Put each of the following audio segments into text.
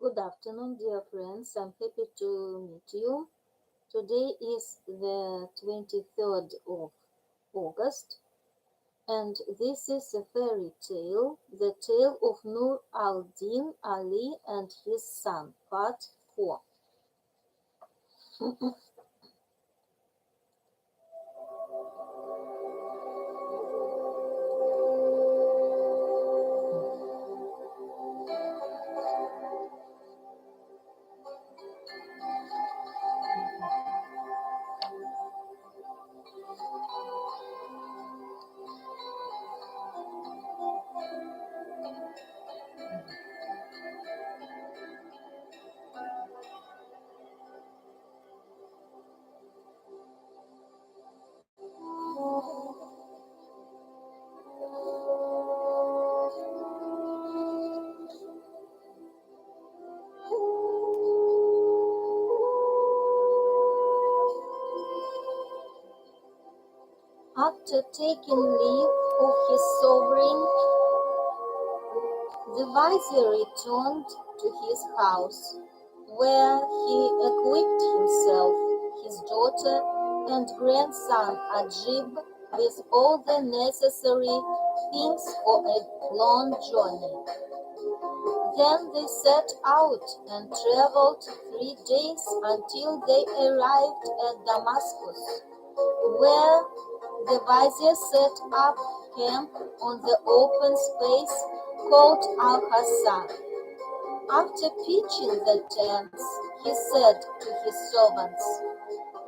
Good afternoon, dear friends. I'm happy to meet you. Today is the 23rd of August, and this is a fairy tale, the tale of Nur al-Din Ali and his son, part 4. After taking leave of his sovereign, the vizier returned to his house, where he equipped himself, his daughter, and grandson Ajib with all the necessary things for a long journey. Then they set out and traveled 3 days until they arrived at Damascus, where the vizier set up camp on the open space called Al-Hassan. After pitching the tents, he said to his servants,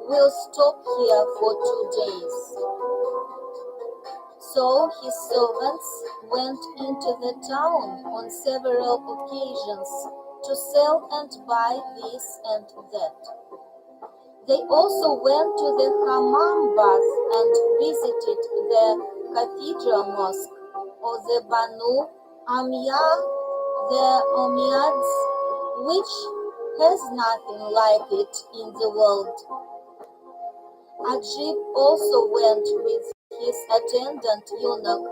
"We'll stop here for 2 days." So his servants went into the town on several occasions to sell and buy this and that. They also went to the Hammam bath and visited the cathedral mosque of the Banu Umayyah, the Umayyads, which has nothing like it in the world. Ajib also went with his attendant eunuch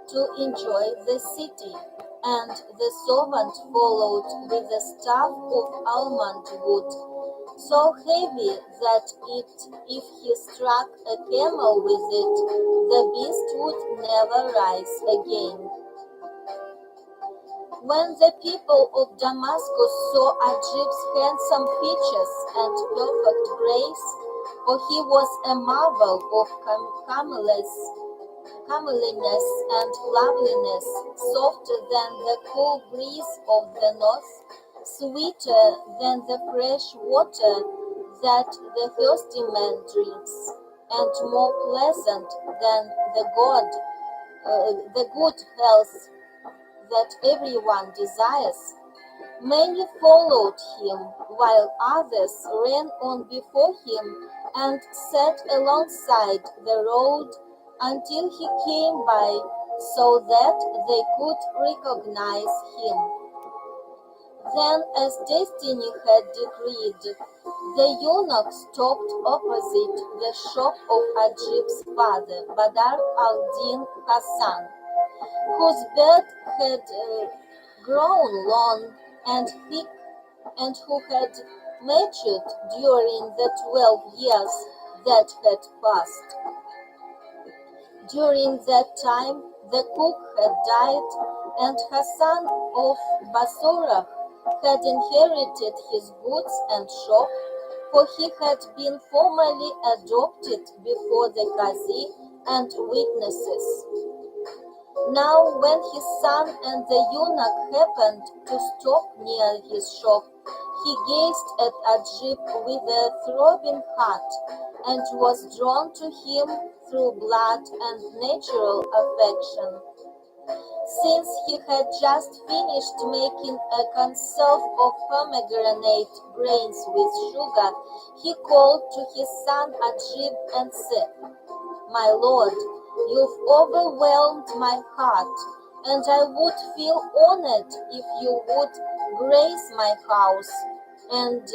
to enjoy the city, and the servant followed with a staff of almond wood, so heavy that if he struck a camel with it, the beast would never rise again. When the people of Damascus saw Ajib's handsome features and perfect grace, for he was a marvel of comeliness and loveliness, softer than the cool breeze of the north, sweeter than the fresh water that the thirsty man drinks, and more pleasant than the good health that everyone desires. Many followed him, while others ran on before him and sat alongside the road until he came by, so that they could recognize him. Then, as destiny had decreed, the eunuch stopped opposite the shop of Ajib's father, Badr al-Din Hassan, whose beard had grown long and thick, and who had matured during the 12 years that had passed. During that time, the cook had died, and Hassan of Bassorah had inherited his goods and shop, for he had been formally adopted before the Qazi and witnesses. Now, when his son and the eunuch happened to stop near his shop, he gazed at Ajib with a throbbing heart, and was drawn to him through blood and natural affection. Since he had just finished making a conserve of pomegranate grains with sugar, he called to his son Ajib and said, "My lord, you've overwhelmed my heart, and I would feel honored if you would grace my house and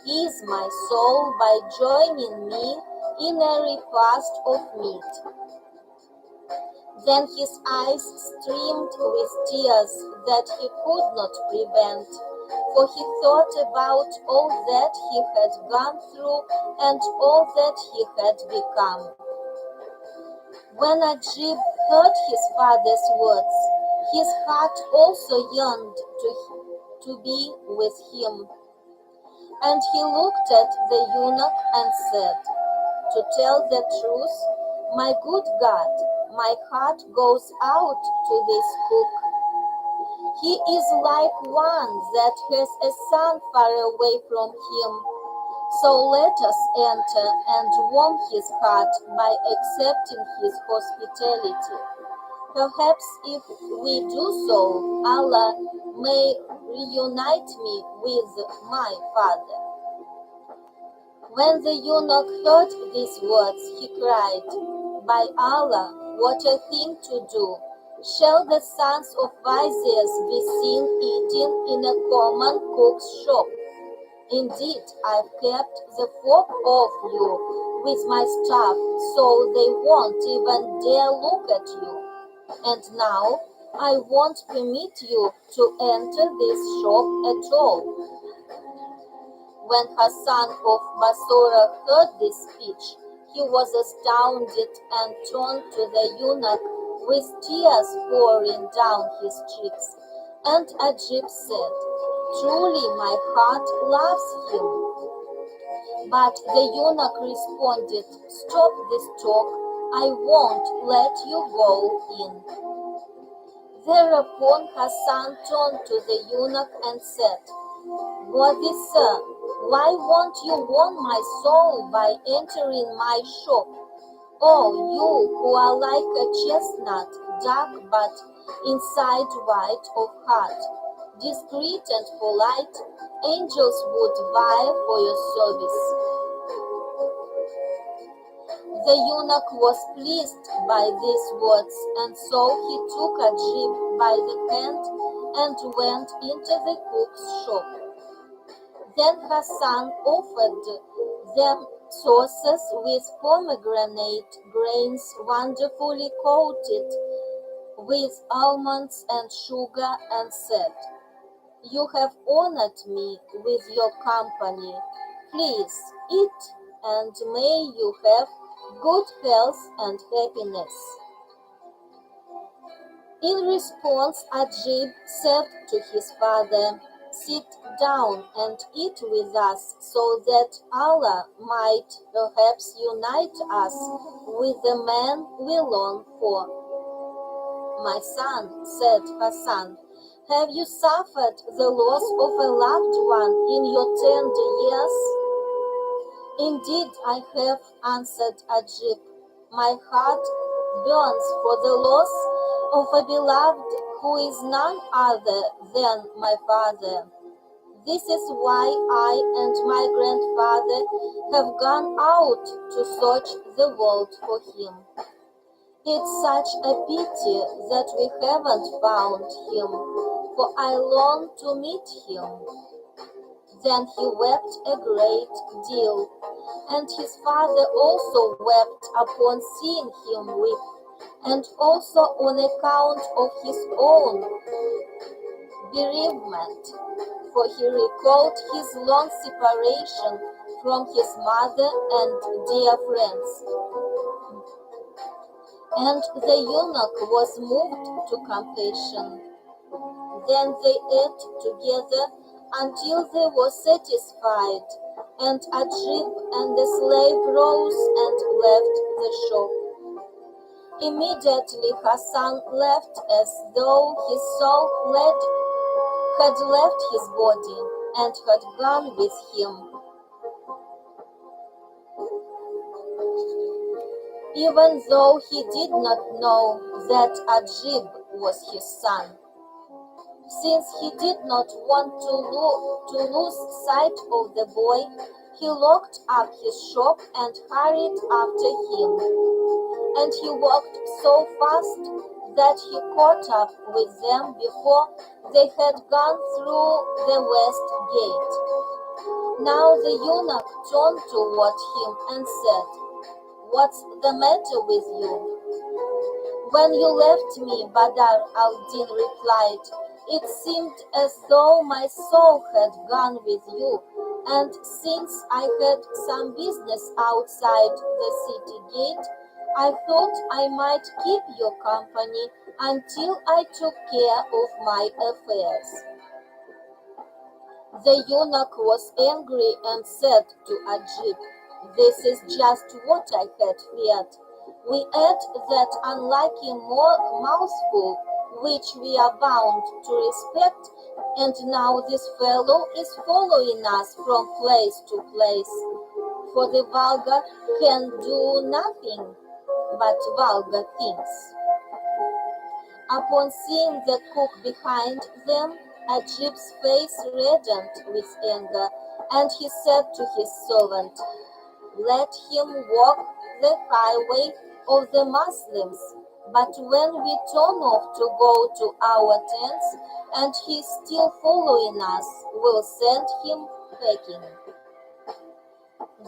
ease my soul by joining me in a repast of meat." Then his eyes streamed with tears that he could not prevent, for he thought about all that he had gone through and all that he had become. When Ajib heard his father's words, his heart also yearned to be with him. And he looked at the eunuch and said, "To tell the truth, my good God, my heart goes out to this cook. He is like one that has a son far away from him. So let us enter and warm his heart by accepting his hospitality. Perhaps if we do so, Allah may reunite me with my father." When the eunuch heard these words, he cried, "By Allah, what a thing to do! Shall the sons of viziers be seen eating in a common cook's shop? Indeed, I've kept the fork off you with my staff, so they won't even dare look at you. And now I won't permit you to enter this shop at all." When Hassan of Basora heard this speech, he was astounded and turned to the eunuch with tears pouring down his cheeks. And Ajib said, "Truly my heart loves him." But the eunuch responded, "Stop this talk, I won't let you go in." Thereupon Hassan turned to the eunuch and said, "Worthy sir, why won't you warm my soul by entering my shop? Oh, you who are like a chestnut, dark but inside white of heart, discreet and polite, angels would vie for your service." The eunuch was pleased by these words, and so he took Ajib by the hand and went into the cook's shop. Then Hassan offered them sauces with pomegranate grains wonderfully coated with almonds and sugar, and said, "You have honored me with your company. Please eat, and may you have good health and happiness." In response, Ajib said to his father, "Sit down and eat with us, so that Allah might perhaps unite us with the man we long for." "My son," said Hassan, "have you suffered the loss of a loved one in your tender years?" "Indeed I have," answered Ajib. "My heart burns for the loss of a beloved who is none other than my father. This is why I and my grandfather have gone out to search the world for him. It's such a pity that we haven't found him, for I long to meet him." Then he wept a great deal, and his father also wept upon seeing him weep, and also on account of his own bereavement, for he recalled his long separation from his mother and dear friends. And the eunuch was moved to compassion. Then they ate together until they were satisfied, and Ajib and the slave rose and left the shop. Immediately Hassan left as though his soul had left his body and had gone with him, even though he did not know that Ajib was his son. Since he did not want to lose sight of the boy, he locked up his shop and hurried after him. And he walked so fast that he caught up with them before they had gone through the west gate. Now the eunuch turned toward him and said, "What's the matter with you?" "When you left me," Badr al-Din replied, It seemed as though my soul had gone with you, and since I had some business outside the city gate, I thought I might keep your company until I took care of my affairs." The eunuch was angry and said to Ajib, "This is just what I had feared. We ate that unlucky mouthful which we are bound to respect, and now this fellow is following us from place to place. For the vulgar can do nothing but vulgar things." Upon seeing the cook behind them, Ajib's face reddened with anger, and he said to his servant, "Let him walk the highway of the Muslims, but when we turn off to go to our tents, and he is still following us, we'll send him packing."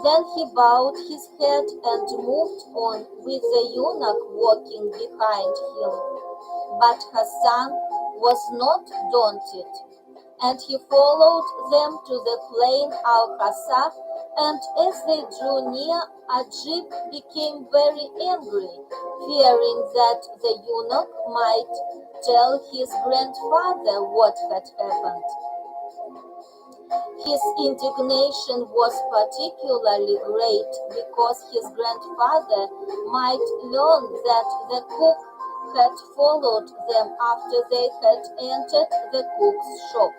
Then he bowed his head and moved on, with the eunuch walking behind him. But Hassan was not daunted, and he followed them to the plain Al-Qasaf, and as they drew near, Ajib became very angry, fearing that the eunuch might tell his grandfather what had happened. His indignation was particularly great because his grandfather might learn that the cook had followed them after they had entered the cook's shop.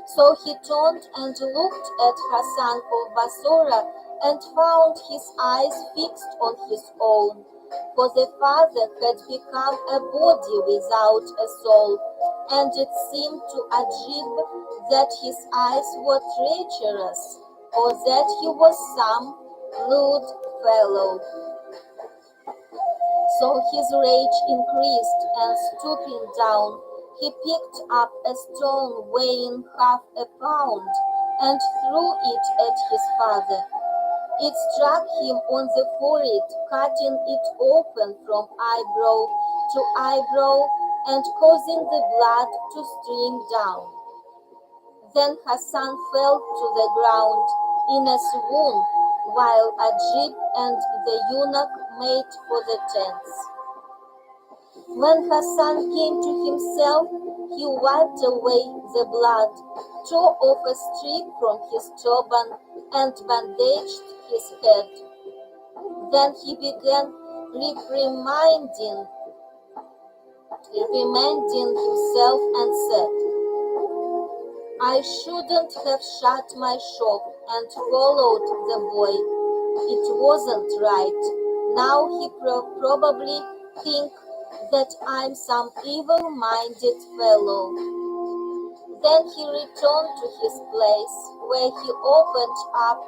So he turned and looked at Hassan of Basora and found his eyes fixed on his own, for the father had become a body without a soul, and it seemed to Ajib that his eyes were treacherous, or that he was some lewd fellow. So his rage increased, and stooping down, he picked up a stone weighing half a pound and threw it at his father. It struck him on the forehead, cutting it open from eyebrow to eyebrow and causing the blood to stream down. Then Hassan fell to the ground in a swoon, while Ajib and the eunuch made for the tents. When Hassan came to himself, he wiped away the blood, tore off a strip from his turban, and bandaged his head. Then he began reprimanding himself and said, "I shouldn't have shut my shop and followed the boy. It wasn't right. Now he probably thinks that I'm some evil-minded fellow." Then he returned to his place, where he opened up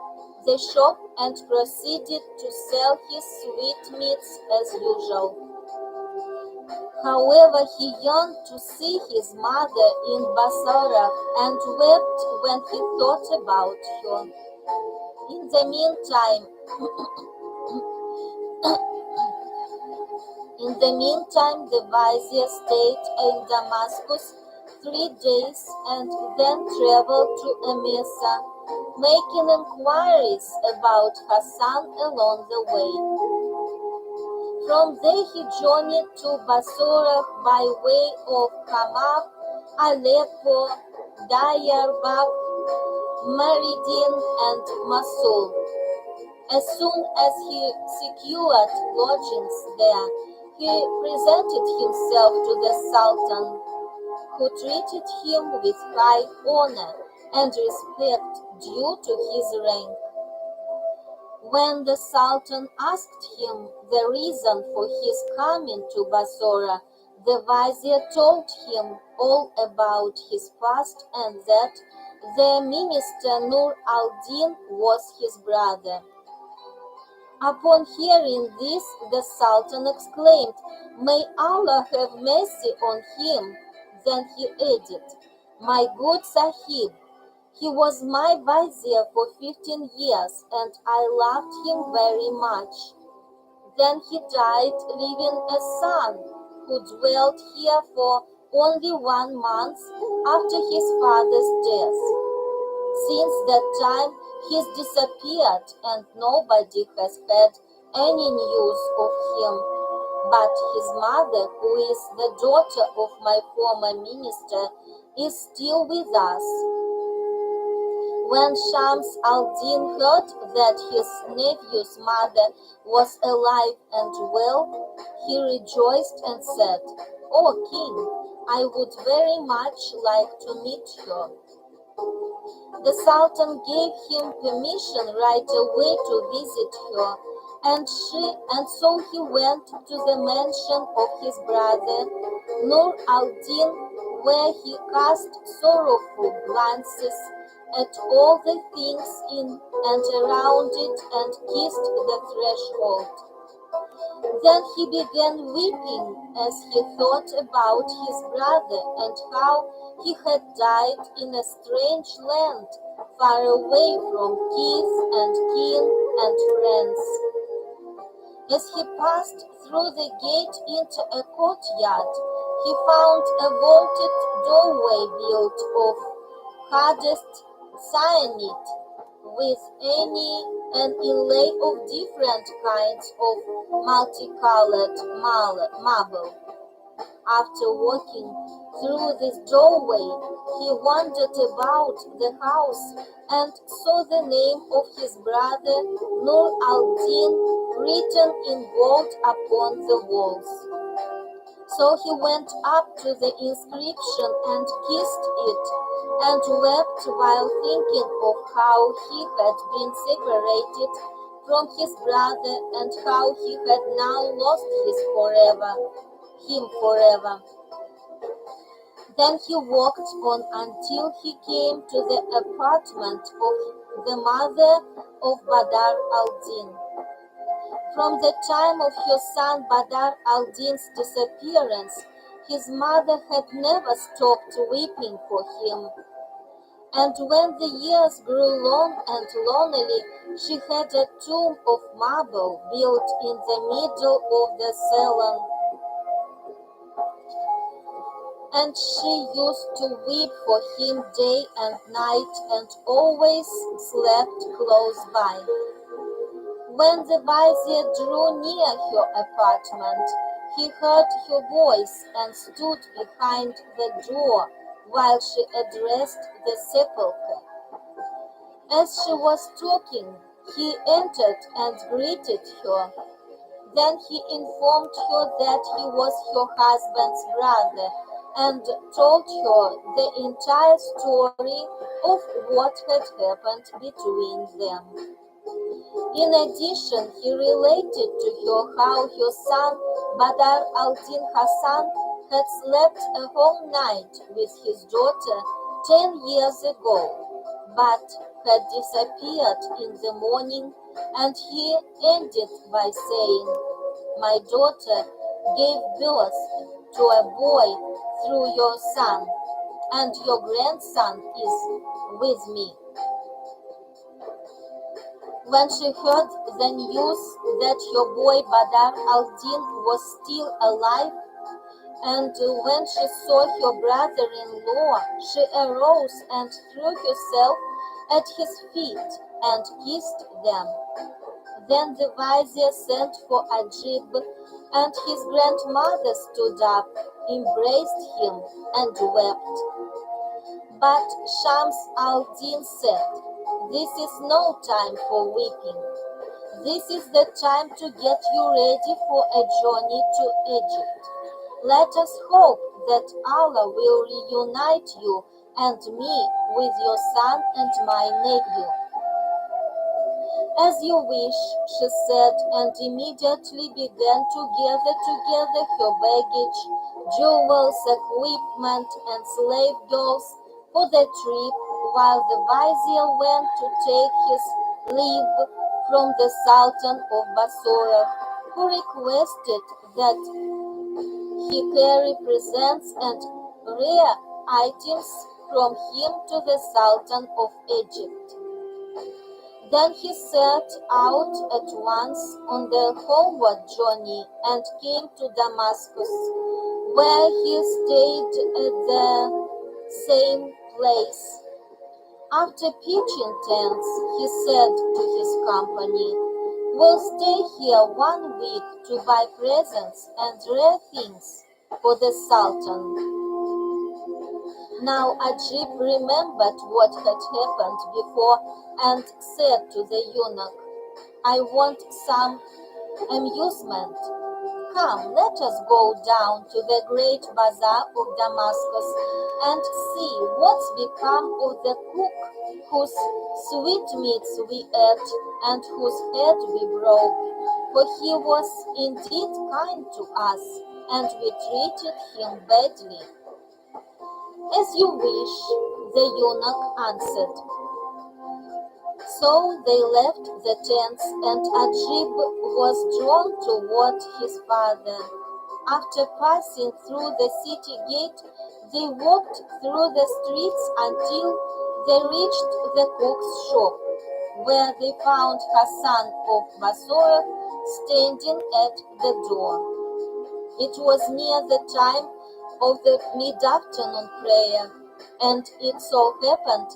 the shop and proceeded to sell his sweetmeats as usual. However, he yearned to see his mother in Basora and wept when he thought about her. In the meantime, the vizier stayed in Damascus 3 days and then traveled to Emesa, making inquiries about Hassan along the way. From there he journeyed to Basora by way of Hamath, Aleppo, Diyarbakir, Meridian, and Mosul. As soon as he secured lodgings there, he presented himself to the Sultan, who treated him with high honor and respect due to his rank. When the Sultan asked him the reason for his coming to Basora, the vizier told him all about his past and that the minister Nur al-Din was his brother. Upon hearing this, the Sultan exclaimed, "May Allah have mercy on him." Then he added, "My good Sahib, he was my vizier for 15 years, and I loved him very much. Then he died, leaving a son who dwelt here for only 1 month after his father's death. Since that time, he's disappeared and nobody has had any news of him. But his mother, who is the daughter of my former minister, is still with us. When Shams al-Din heard that his nephew's mother was alive and well, he rejoiced and said, "O king, I would very much like to meet her." The Sultan gave him permission right away to visit her, and so he went to the mansion of his brother Nur al-Din, where he cast sorrowful glances at all the things in and around it and kissed the threshold. Then he began weeping as he thought about his brother and how he had died in a strange land, far away from kith and kin and friends. As he passed through the gate into a courtyard, he found a vaulted doorway built of hardest cyanide, with an inlay of different kinds of multicolored marble. After walking through this doorway, he wandered about the house and saw the name of his brother Nur al-Din written in gold upon the walls. So he went up to the inscription and kissed it, and wept while thinking of how he had been separated from his brother and how he had now lost him forever. Then he walked on until he came to the apartment of the mother of Badr al-Din. From the time of her son Badr al-Din's disappearance, his mother had never stopped weeping for him. And when the years grew long and lonely, she had a tomb of marble built in the middle of the salon, and she used to weep for him day and night and always slept close by. When the vizier drew near her apartment, he heard her voice and stood behind the door while she addressed the sepulchre. As she was talking, he entered and greeted her. Then he informed her that he was her husband's brother and told her the entire story of what had happened between them. In addition, he related to her how her son Badr al-Din Hassan had slept a whole night with his daughter 10 years ago, but had disappeared in the morning, and he ended by saying, "My daughter gave birth to a boy through your son, and your grandson is with me." When she heard the news that her boy Badr al-Din was still alive, and when she saw her brother-in-law, she arose and threw herself at his feet and kissed them. Then the vizier sent for Ajib, and his grandmother stood up, embraced him, and wept. But Shams al-Din said, "This is no time for weeping. This is the time to get you ready for a journey to Egypt. Let us hope that Allah will reunite you and me with your son and my nephew." "As you wish," she said, and immediately began to gather together her baggage, jewels, equipment, and slave girls for the trip, while the vizier went to take his leave from the Sultan of Bassorah, who requested that he carry presents and rare items from him to the Sultan of Egypt. Then he set out at once on the homeward journey and came to Damascus, where he stayed at the same place. After pitching tents, he said to his company, "We'll stay here 1 week to buy presents and rare things for the Sultan." Now Ajib remembered what had happened before and said to the eunuch, "I want some amusement. Come, let us go down to the great bazaar of Damascus and see what's become of the cook whose sweetmeats we ate and whose head we broke, for he was indeed kind to us, and we treated him badly." "As you wish," the eunuch answered. So they left the tents, and Ajib was drawn toward his father. After passing through the city gate, they walked through the streets until they reached the cook's shop, where they found Hassan of Basora standing at the door. It was near the time of the mid-afternoon prayer, and it so happened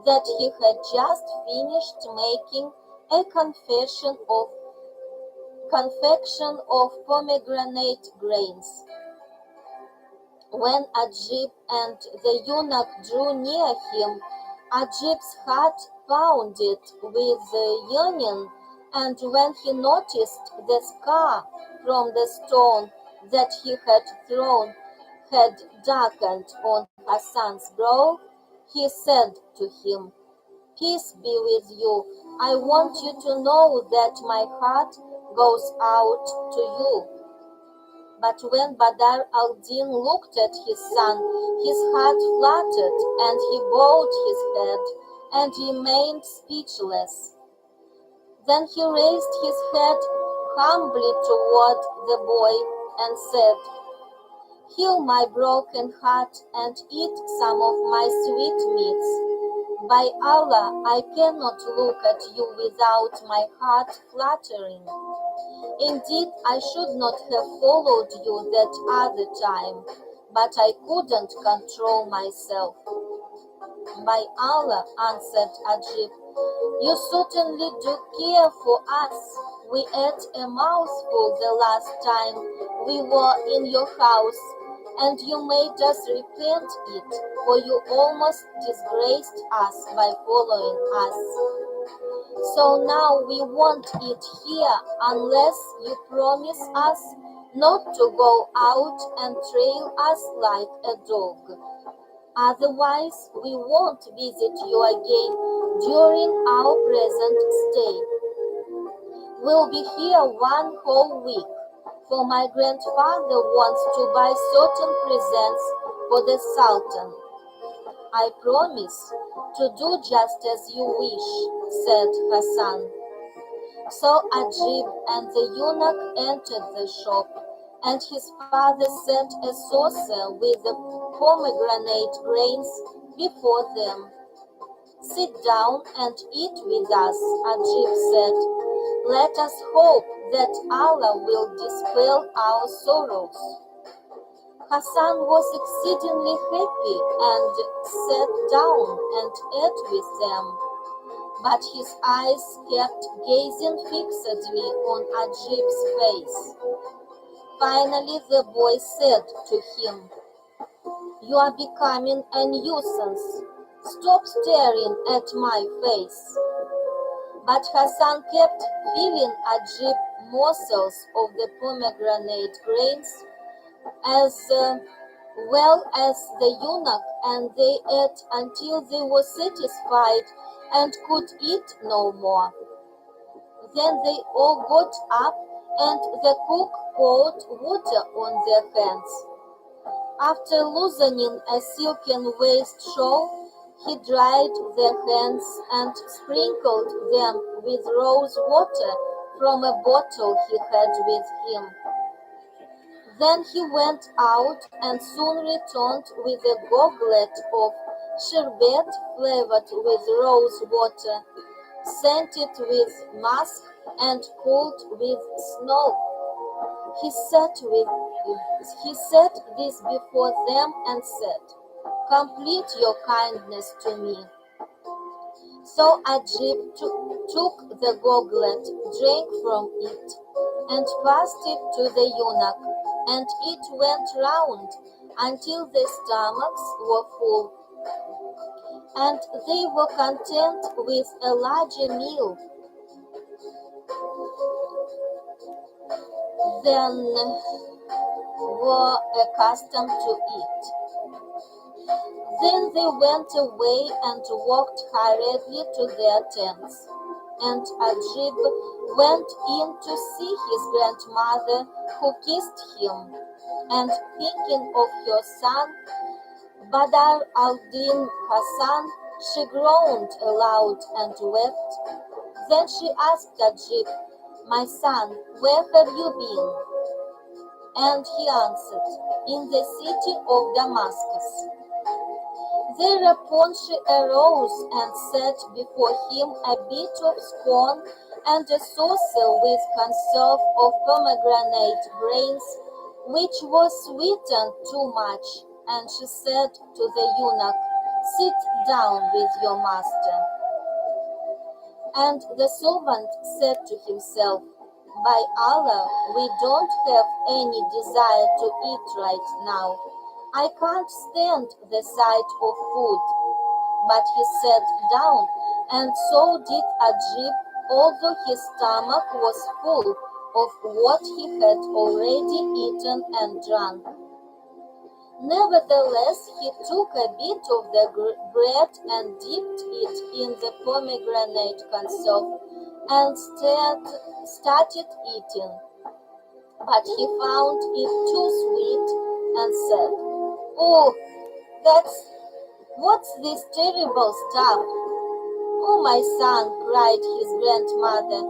that he had just finished making a confection of pomegranate grains. When Ajib and the eunuch drew near him, Ajib's heart pounded with yearning, and when he noticed the scar from the stone that he had thrown had darkened on Hassan's brow, he said to him, "Peace be with you. I want you to know that my heart goes out to you." But when Badr al-Din looked at his son, his heart fluttered, and he bowed his head and remained speechless. Then he raised his head humbly toward the boy and said, "Heal my broken heart and eat some of my sweetmeats. By Allah, I cannot look at you without my heart fluttering. Indeed, I should not have followed you that other time, but I couldn't control myself." "By Allah," answered Ajib, "you certainly do care for us. We ate a mouthful the last time we were in your house, and you made us repent it, for you almost disgraced us by following us. So now we won't eat here unless you promise us not to go out and trail us like a dog. Otherwise, we won't visit you again during our present stay. We'll be here 1 whole week, for my grandfather wants to buy certain presents for the Sultan." "I promise to do just as you wish," said Hassan. So Ajib and the eunuch entered the shop, and his father set a saucer with the pomegranate grains before them. "Sit down and eat with us," Ajib said. "Let us hope that Allah will dispel our sorrows." Hassan was exceedingly happy and sat down and ate with them, but his eyes kept gazing fixedly on Ajib's face. Finally the boy said to him, "You are becoming a nuisance. Stop staring at my face." But Hassan kept feeding Ajib morsels of the pomegranate grains as well as the eunuch, and they ate until they were satisfied and could eat no more. Then they all got up, and the cook poured water on their hands. After loosening a silken waist shawl, he dried their hands and sprinkled them with rose water from a bottle he had with him. Then he went out and soon returned with a goblet of sherbet flavored with rose water, scented with musk and cooled with snow. He sat with He set this before them and said, "Complete your kindness to me." So Ajib took the goblet, drank from it, and passed it to the eunuch, and it went round until their stomachs were full, and they were content with a larger meal than were accustomed to eat. Then they went away and walked hurriedly to their tents. And Ajib went in to see his grandmother, who kissed him, and thinking of her son, Badr al-Din Hassan, she groaned aloud and wept. Then she asked Ajib, "My son, where have you been?" And he answered, "In the city of Damascus." Thereupon she arose and set before him a bit of scone and a saucer with conserve of pomegranate grains, which was sweetened too much. And she said to the eunuch, "Sit down with your master." And the servant said to himself, "By Allah, we don't have any desire to eat right now. I can't stand the sight of food." But he sat down, and so did Ajib, although his stomach was full of what he had already eaten and drunk. Nevertheless, he took a bit of the bread and dipped it in the pomegranate conserve and started eating. But he found it too sweet and said, "Oh, what's this terrible stuff?" "Oh, my son," cried his grandmother,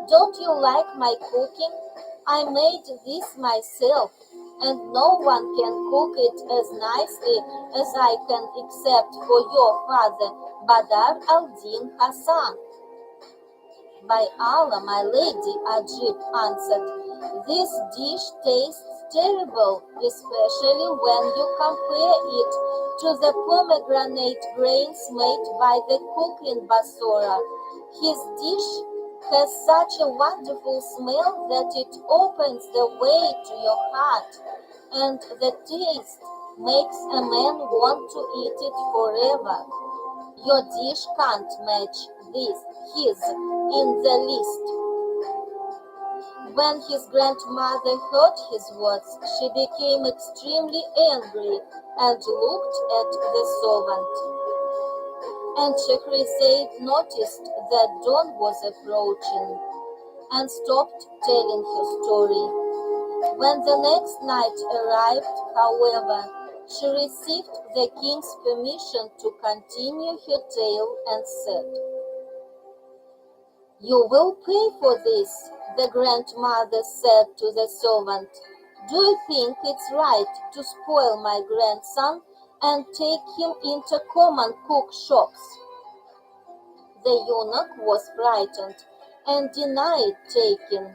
"don't you like my cooking? I made this myself, and no one can cook it as nicely as I can except for your father, Badr al-Din Hassan." "By Allah, my lady," Ajib answered, "this dish tastes terrible, especially when you compare it to the pomegranate grains made by the cook in Basora. His dish has such a wonderful smell that it opens the way to your heart, and the taste makes a man want to eat it forever. Your dish can't match his in the least." When his grandmother heard his words, she became extremely angry and looked at the servant. And Shahrazad noticed that dawn was approaching and stopped telling her story. When the next night arrived, however, she received the king's permission to continue her tale and said, "You will pay for this," the grandmother said to the servant. "Do you think it's right to spoil my grandson and take him into common cook shops?" The eunuch was frightened and denied taking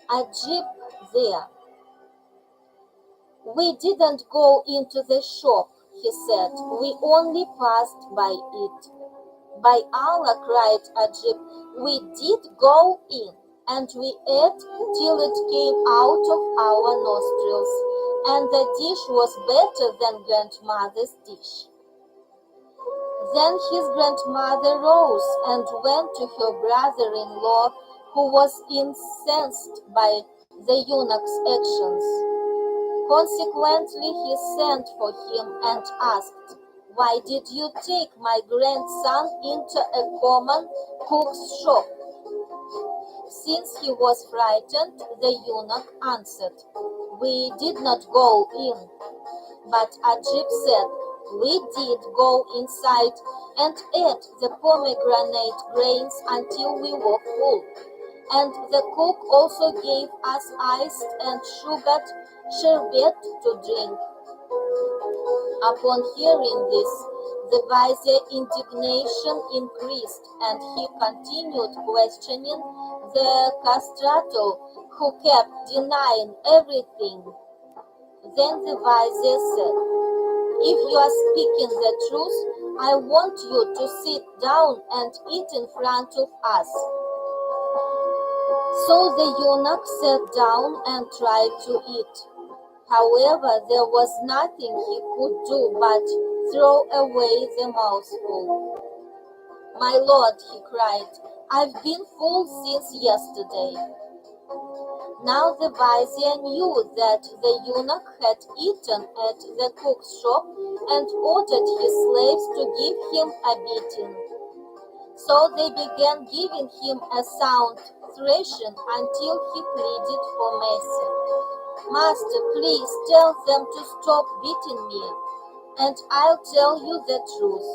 Ajib there. "We didn't go into the shop," he said. "We only passed by it." "By Allah," cried Ajib, "we did go in, and we ate till it came out of our nostrils, and the dish was better than grandmother's dish." Then his grandmother rose and went to her brother-in-law, who was incensed by the eunuch's actions. Consequently, he sent for him and asked, "Why did you take my grandson into a common cook's shop?" Since he was frightened, the eunuch answered, "We did not go in." But Ajib said, "We did go inside and ate the pomegranate grains until we were full, and the cook also gave us iced and sugared sherbet to drink." Upon hearing this, the vizier's indignation increased, and he continued questioning the castrato who kept denying everything. Then the vizier said, "If you are speaking the truth, I want you to sit down and eat in front of us." So the eunuch sat down and tried to eat. However, there was nothing he could do but throw away the mouthful. "My lord," he cried, "I've been full since yesterday." Now the vizier knew that the eunuch had eaten at the cook's shop and ordered his slaves to give him a beating. So they began giving him a sound thrashing until he pleaded for mercy. "Master, please tell them to stop beating me, and I'll tell you the truth."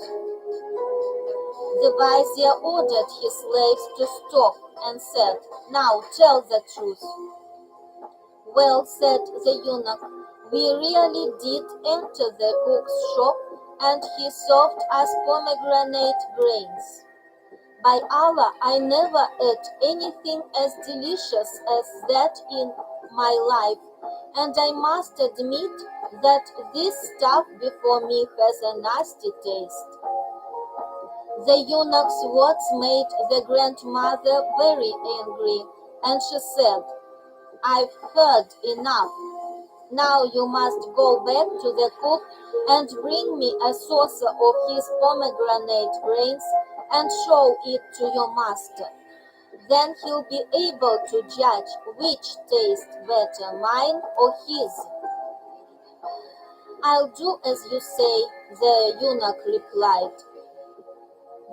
The vizier ordered his slaves to stop and said, "Now tell the truth." "Well," said the eunuch, "we really did enter the cook's shop, and he served us pomegranate grains. By Allah, I never ate anything as delicious as that in my life, and I must admit that this stuff before me has a nasty taste." The eunuch's words made the grandmother very angry, and she said, "I've heard enough. Now you must go back to the cook and bring me a saucer of his pomegranate grains and show it to your master. Then he'll be able to judge which tastes better, mine or his." "I'll do as you say," the eunuch replied.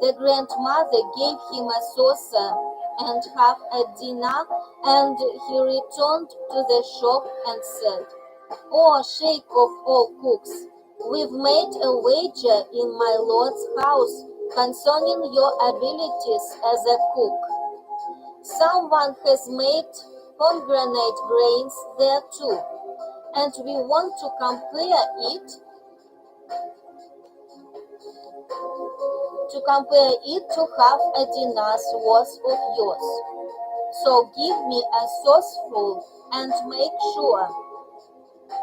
The grandmother gave him a saucer and half a dinar, and he returned to the shop and said, "Oh, Sheikh of all cooks, we've made a wager in my lord's house concerning your abilities as a cook. Someone has made pomegranate grains there too, and we want to compare it to half a dinar's worth of yours. So give me a saucerful and make sure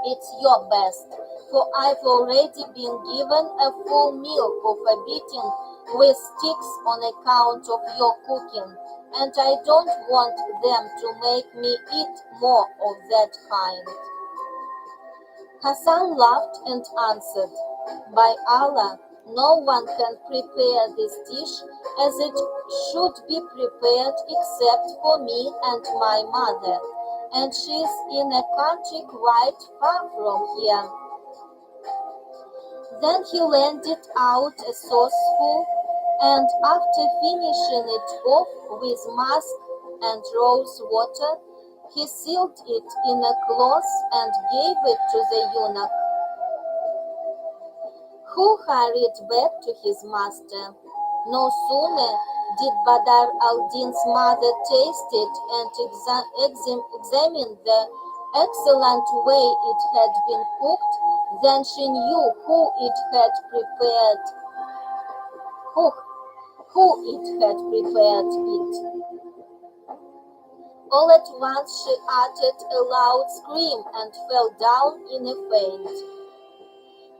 it's your best, for I've already been given a full meal of a beating with sticks on account of your cooking, and I don't want them to make me eat more of that kind." Hassan laughed and answered, "By Allah, no one can prepare this dish as it should be prepared except for me and my mother, and she's in a country quite far from here." Then he landed out a saucerful, and after finishing it off with musk and rose water, he sealed it in a cloth and gave it to the eunuch, who hurried back to his master. No sooner did Badr al-Din's mother taste it and examine the excellent way it had been cooked than she knew who it had prepared it. All at once she uttered a loud scream and fell down in a faint.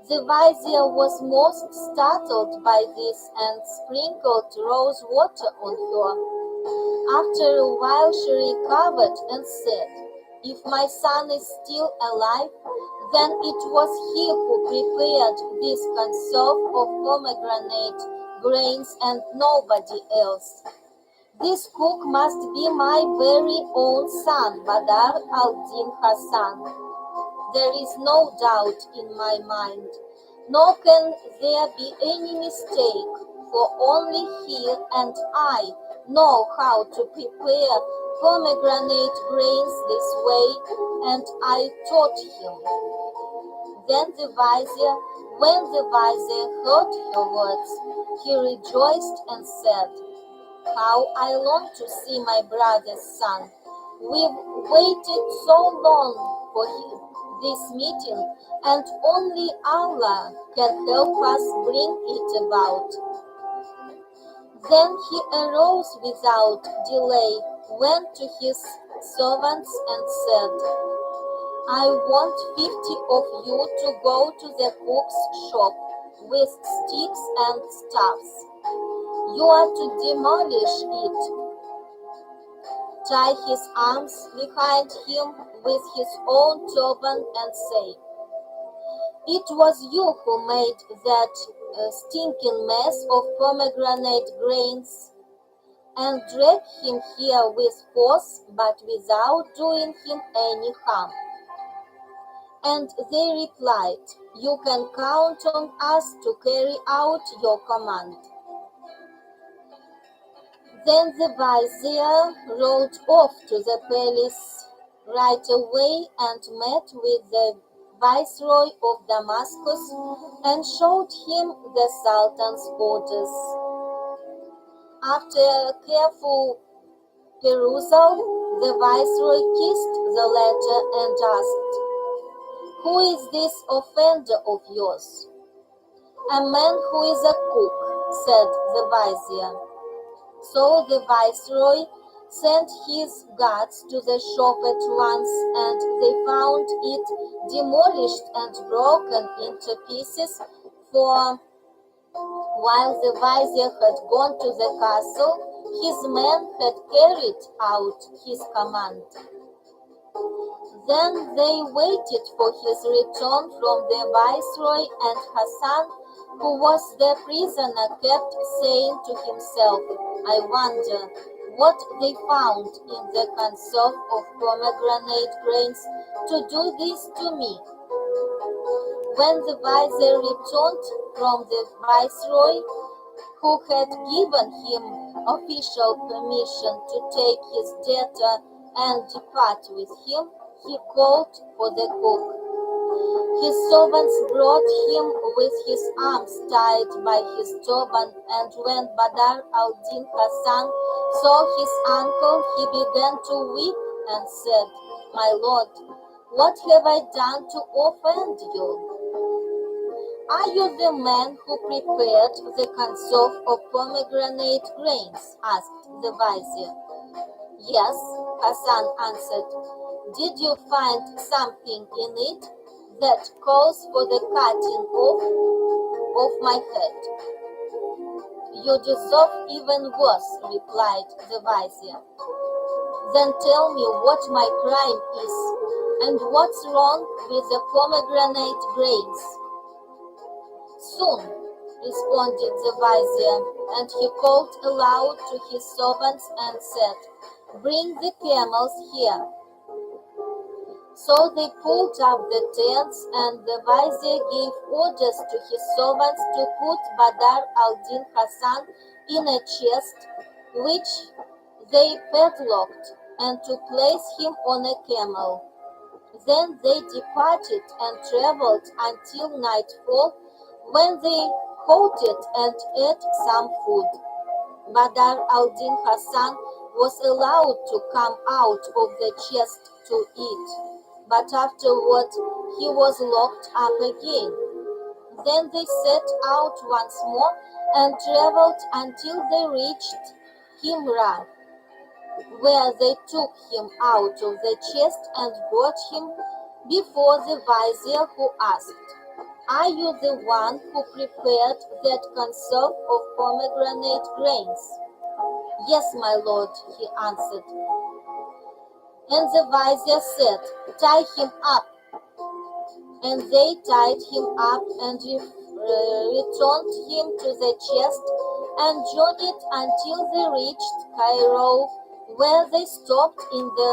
The vizier was most startled by this and sprinkled rose water on her. After a while she recovered and said, "If my son is still alive, then it was he who prepared this conserve of pomegranate grains and nobody else. This cook must be my very own son, Badr al-Din Hassan. There is no doubt in my mind, nor can there be any mistake, for only he and I know how to prepare pomegranate grains this way, and I taught him." When the vizier heard her words, he rejoiced and said, "How I long to see my brother's son. We've waited so long for this meeting, and only Allah can help us bring it about." Then he arose without delay, went to his servants and said, I want 50 of you to go to the cook's shop with sticks and staffs. You are to demolish it. Tie his arms behind him with his own turban and say, It was you who made that stinking mess of pomegranate grains, and drag him here with force but without doing him any harm. And they replied, You can count on us to carry out your command. Then the vizier rode off to the palace right away and met with the viceroy of Damascus and showed him the Sultan's orders. After a careful perusal, the viceroy kissed the letter and asked, Who is this offender of yours? A man who is a cook, said the vizier. So the viceroy sent his guards to the shop at once, and they found it demolished and broken into pieces, for while the vizier had gone to the castle, his men had carried out his command. Then they waited for his return from the viceroy, and Hassan, who was the prisoner, kept saying to himself, I wonder what they found in the conserve of pomegranate grains to do this to me. When the vizier returned from the viceroy, who had given him official permission to take his debtor and depart with him, he called for the cook. His servants brought him with his arms tied by his turban, and when Badr al-Din Hassan saw his uncle, he began to weep and said, My lord, what have I done to offend you? Are you the man who prepared the conserve of pomegranate grains? Asked the vizier. Yes, Hassan answered. Did you find something in it that calls for the cutting off of my head? You deserve even worse, replied the vizier. Then tell me what my crime is, and what's wrong with the pomegranate grains. Soon, responded the vizier, and he called aloud to his servants and said, Bring the camels here. So they pulled up the tents, and the vizier gave orders to his servants to put Badr al-Din Hassan in a chest, which they padlocked, and to place him on a camel. Then they departed and traveled until nightfall, when they halted and ate some food. Badr al-Din Hassan was allowed to come out of the chest to eat, but afterward he was locked up again. Then they set out once more and traveled until they reached Himra, where they took him out of the chest and brought him before the vizier, who asked, Are you the one who prepared that conserve of pomegranate grains? Yes, my lord, he answered. And the vizier said, Tie him up. And they tied him up and returned him to the chest and journeyed until they reached Cairo, where they stopped in the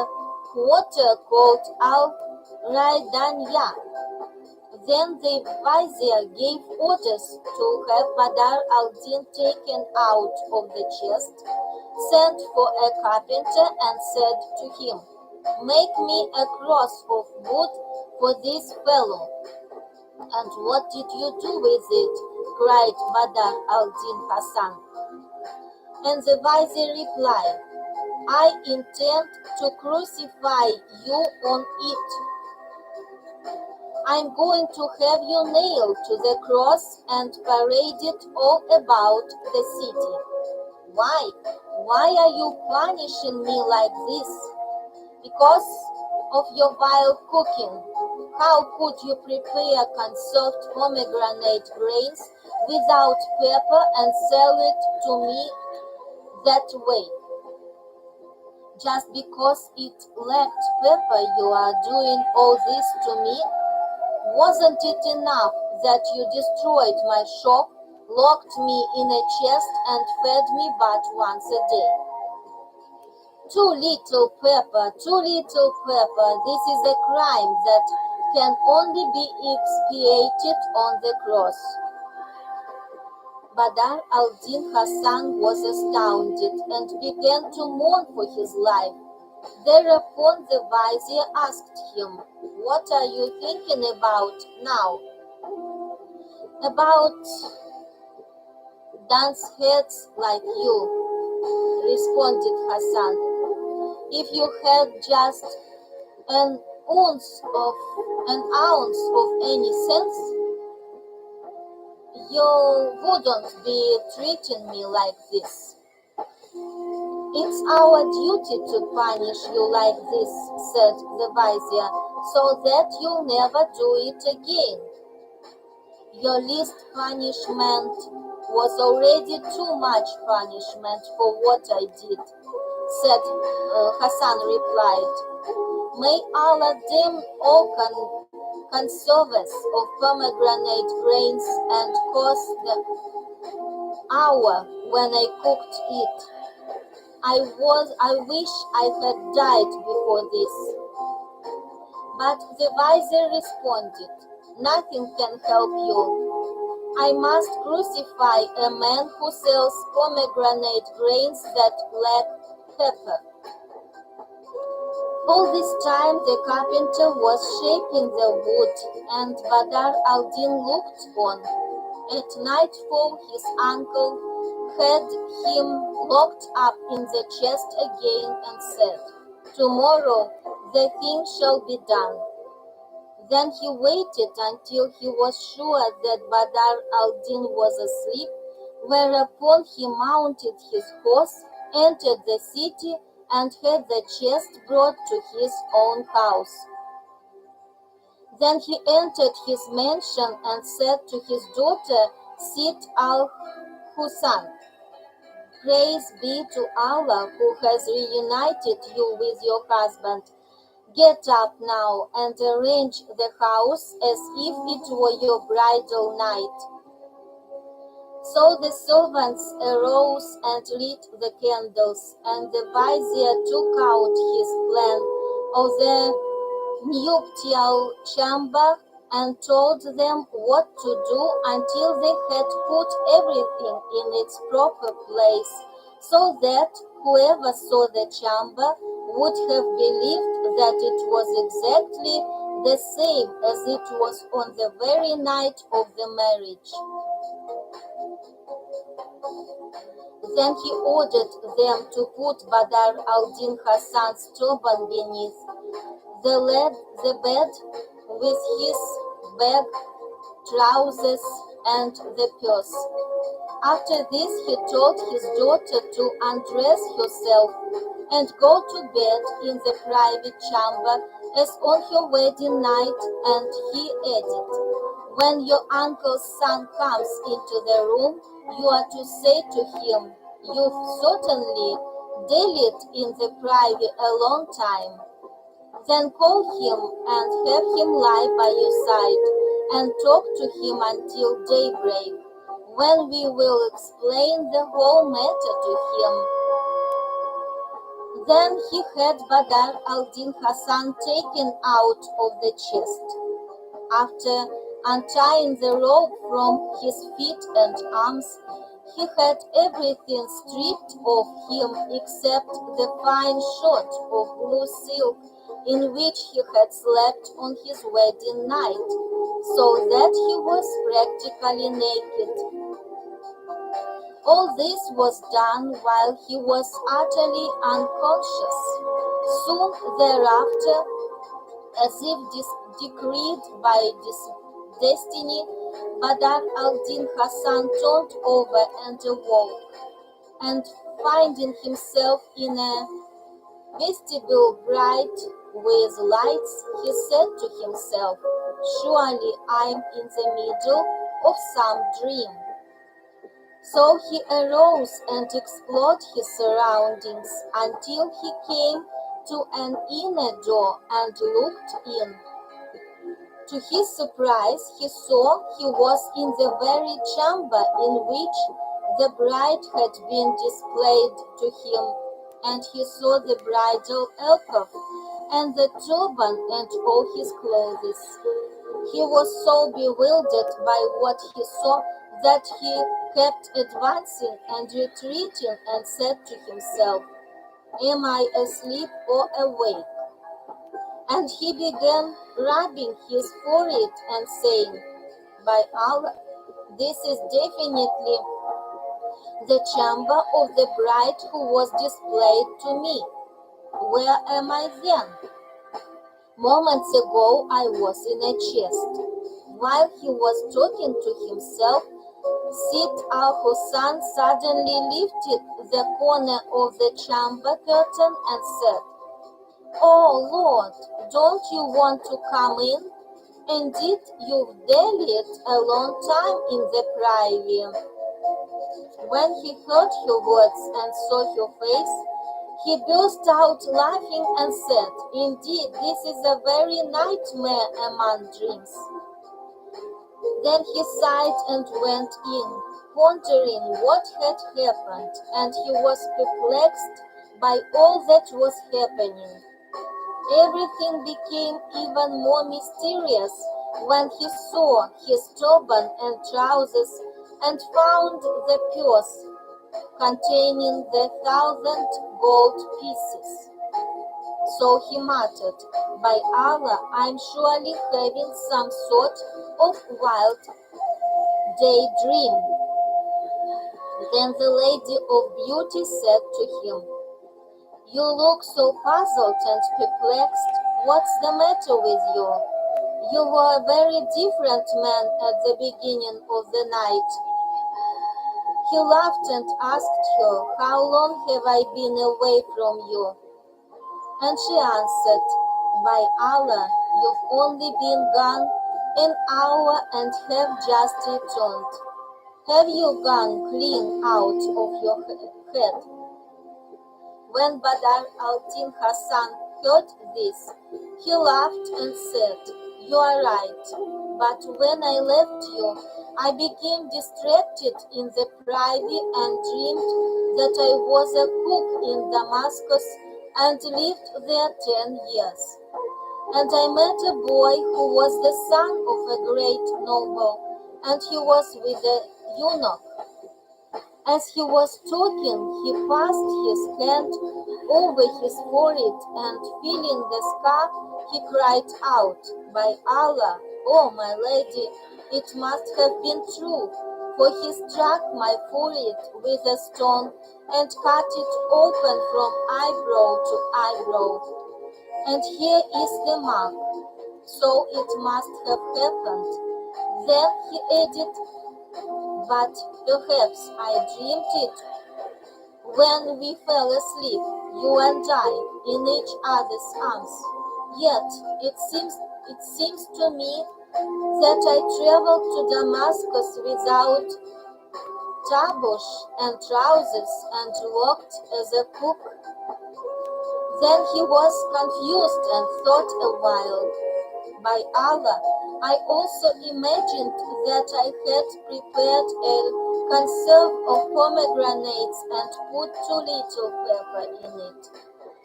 quarter called Al-Raidanya. Then the vizier gave orders to have Badr al-Din taken out of the chest, sent for a carpenter, and said to him, Make me a cross of wood for this fellow. And what did you do with it? Cried Badr al-Din Hassan. And the vizier replied, I intend to crucify you on it. I'm going to have you nailed to the cross and paraded all about the city. Why? Why are you punishing me like this? because of your vile cooking. How could you prepare conserved pomegranate grains without pepper and sell it to me that way? Just because it lacked pepper, you are doing all this to me? Wasn't it enough that you destroyed my shop, locked me in a chest, and fed me but once a day? Too little pepper, this is a crime that can only be expiated on the cross. Badr al-Din Hassan was astounded and began to mourn for his life. Thereupon the vizier asked him, "What are you thinking about now?" "About dunce heads like you," responded Hassan. "If you had just an ounce of any sense, you wouldn't be treating me like this." "It's our duty to punish you like this," said the vizier, "so that you'll never do it again." "Your least punishment was already too much punishment for what I did," said Hassan replied. "May Allah damn all conservers of pomegranate grains and curse the hour when I cooked it. I wish I had died before this." But the vizier responded, "Nothing can help you. I must crucify a man who sells pomegranate grains that lack pepper." All this time the carpenter was shaping the wood, and Badr al-Din looked on. At nightfall his uncle had him locked up in the chest again and said, "Tomorrow the thing shall be done." Then he waited until he was sure that Badr al-Din was asleep, whereupon he mounted his horse, entered the city, and had the chest brought to his own house. Then he entered his mansion and said to his daughter Sit al-Husan, "Praise be to Allah who has reunited you with your husband. Get up now and arrange the house as if it were your bridal night." So the servants arose and lit the candles, and the vizier took out his plan of the nuptial chamber and told them what to do until they had put everything in its proper place, so that whoever saw the chamber would have believed that it was exactly the same as it was on the very night of the marriage. Then he ordered them to put Badr al-Din Hassan's turban beneath the bed with his bag, trousers, and the purse. After this he told his daughter to undress herself and go to bed in the private chamber as on her wedding night, and he added, "When your uncle's son comes into the room, you are to say to him, 'You've certainly dallied in the privy a long time.' Then call him and have him lie by your side and talk to him until daybreak, when we will explain the whole matter to him." Then he had Badr al-Din Hassan taken out of the chest. After untying the rope from his feet and arms, he had everything stripped of him except the fine shirt of blue silk in which he had slept on his wedding night, so that he was practically naked. All this was done while he was utterly unconscious. Soon thereafter, as if decreed by destiny, Badr al-Din Hassan turned over and awoke, and finding himself in a vestibule bright with lights, he said to himself, "Surely I'm in the middle of some dream." So he arose and explored his surroundings until he came to an inner door and looked in. To his surprise, he saw he was in the very chamber in which the bride had been displayed to him, and he saw the bridal alcove and the turban and all his clothes. He was so bewildered by what he saw that he kept advancing and retreating and said to himself, "Am I asleep or awake?" And he began rubbing his forehead and saying, "By Allah, this is definitely the chamber of the bride who was displayed to me. Where am I then? Moments ago I was in a chest." While he was talking to himself, Sid al-Hussein suddenly lifted the corner of the chamber curtain and said, "Oh Lord, don't you want to come in? Indeed, you've delayed a long time in the privy." When he heard her words and saw her face, he burst out laughing and said, "Indeed, this is a very nightmare among dreams." Then he sighed and went in, pondering what had happened, and he was perplexed by all that was happening. Everything became even more mysterious when he saw his turban and trousers and found the purse containing the 1,000 gold pieces. So he muttered, "By Allah, I'm surely having some sort of wild daydream." Then the Lady of Beauty said to him, "You look so puzzled and perplexed. What's the matter with you? You were a very different man at the beginning of the night." He laughed and asked her, "How long have I been away from you?" And she answered, "By Allah, you've only been gone an hour and have just returned. Have you gone clean out of your head?" When Badr al-Din Hassan heard this, he laughed and said, "You are right, but when I left you, I became distracted in the privy and dreamed that I was a cook in Damascus and lived there 10 years. And I met a boy who was the son of a great noble, and he was with a eunuch. As he was talking, he passed his hand over his forehead, and feeling the scar, he cried out, 'By Allah, oh my lady, it must have been true, for he struck my forehead with a stone and cut it open from eyebrow to eyebrow. And here is the mark, so it must have happened.' Then he added, 'But perhaps I dreamed it when we fell asleep, you and I, in each other's arms. Yet it seems to me that I traveled to Damascus without tabush and trousers and worked as a cook.' Then he was confused and thought a while. 'By Allah, I also imagined that I had prepared a conserve of pomegranates and put too little pepper in it.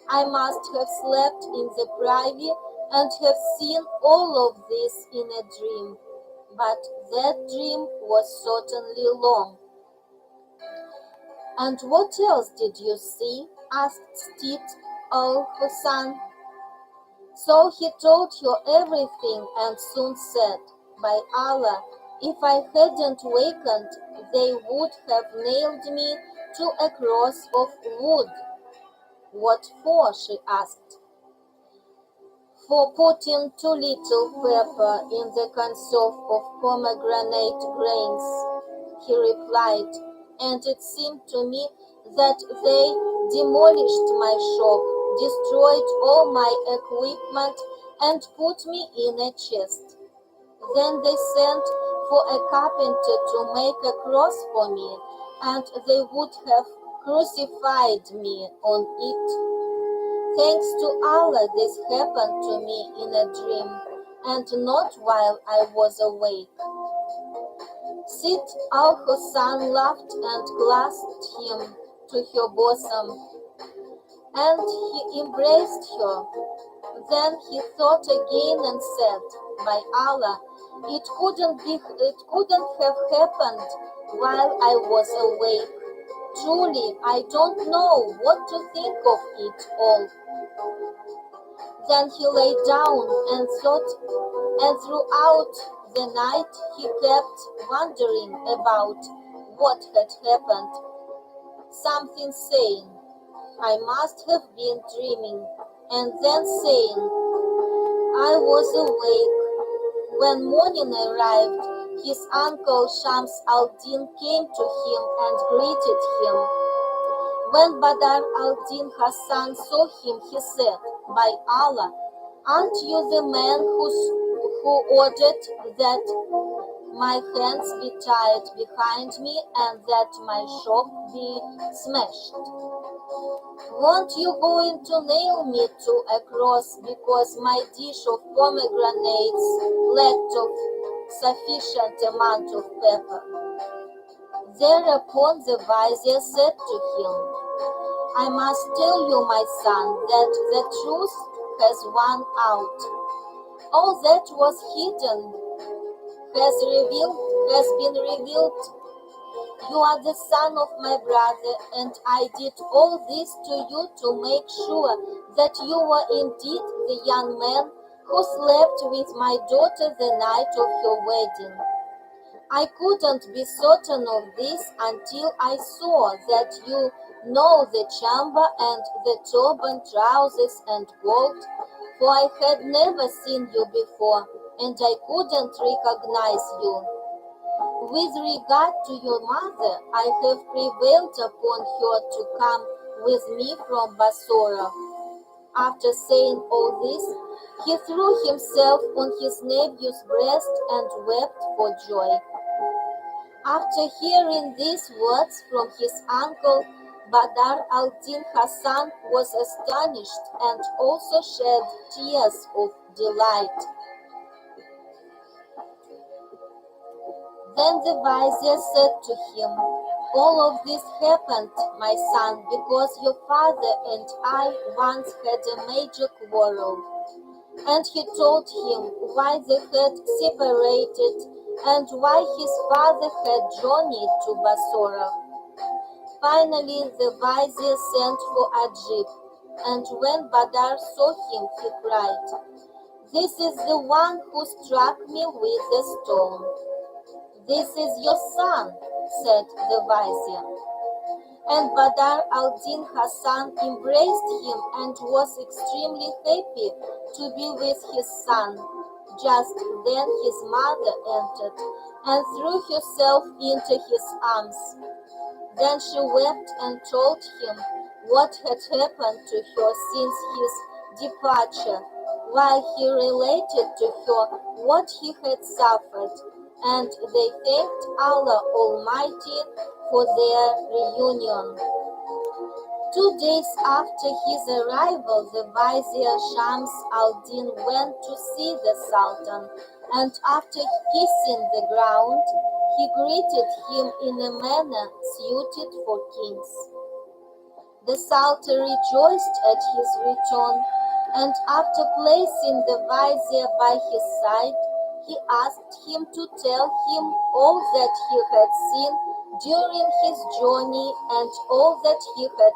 I must have slept in the privy and have seen all of this in a dream, but that dream was certainly long.' 'And what else did you see?' asked Steed al-Hussein. So he told her everything and soon said, 'By Allah, if I hadn't wakened, they would have nailed me to a cross of wood.' 'What for?' she asked. 'For putting too little pepper in the conserve of pomegranate grains,' he replied, 'and it seemed to me that they demolished my shop destroyed all my equipment, and put me in a chest. Then they sent for a carpenter to make a cross for me, and they would have crucified me on it. Thanks to Allah, this happened to me in a dream, and not while I was awake. Sid al-Hussein laughed and clasped him to her bosom, and he embraced her. Then he thought again and said, "By Allah, it couldn't have happened while I was awake. Truly, I don't know what to think of it all." Then he lay down and thought, and throughout the night he kept wondering about what had happened. Something saying, "I must have been dreaming," and then saying, "I was awake." When morning arrived, his uncle Shams al-Din came to him and greeted him. When Badr al-Din Hassan saw him, he said, "By Allah, aren't you the man who ordered that my hands be tied behind me and that my shop be smashed? Weren't you going to nail me to a cross because my dish of pomegranates lacked of sufficient amount of pepper?" Thereupon the vizier said to him, "I must tell you, my son, that the truth has won out. All that was hidden has been revealed. You are the son of my brother, and I did all this to you to make sure that you were indeed the young man who slept with my daughter the night of your wedding. I couldn't be certain of this until I saw that you know the chamber and the turban, trousers, and gold, for I had never seen you before, and I couldn't recognize you. With regard to your mother, I have prevailed upon her to come with me from Basora." After saying all this, he threw himself on his nephew's breast and wept for joy. After hearing these words from his uncle, Badr al-Din Hassan was astonished and also shed tears of delight. Then the vizier said to him, "All of this happened, my son, because your father and I once had a major quarrel." And he told him why they had separated and why his father had journeyed to Basora. Finally, the vizier sent for Ajib, and when Badr saw him, he cried, "This is the one who struck me with the stone." "This is your son," said the vizier. And Badr al-Din Hassan embraced him and was extremely happy to be with his son. Just then his mother entered and threw herself into his arms. Then she wept and told him what had happened to her since his departure, while he related to her what he had suffered, and they thanked Allah Almighty for their reunion. 2 days after his arrival, the vizier Shams al-Din went to see the Sultan, and after kissing the ground, he greeted him in a manner suited for kings. The Sultan rejoiced at his return, and after placing the vizier by his side, he asked him to tell him all that he had seen during his journey and all that had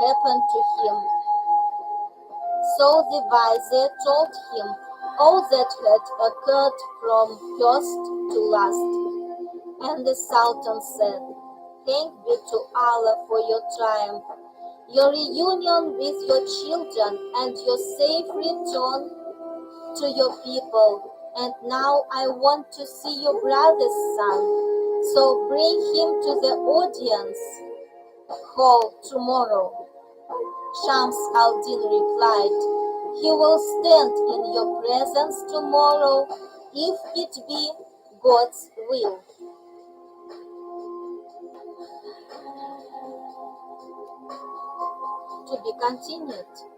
happened to him. So the vizier told him all that had occurred from first to last. And the Sultan said, "Thanks be to Allah for your triumph, your reunion with your children, and your safe return to your people. And now I want to see your brother's son, so bring him to the audience." call tomorrow. Shams al-Din replied, he will stand in your presence tomorrow, if it be God's will. To be continued.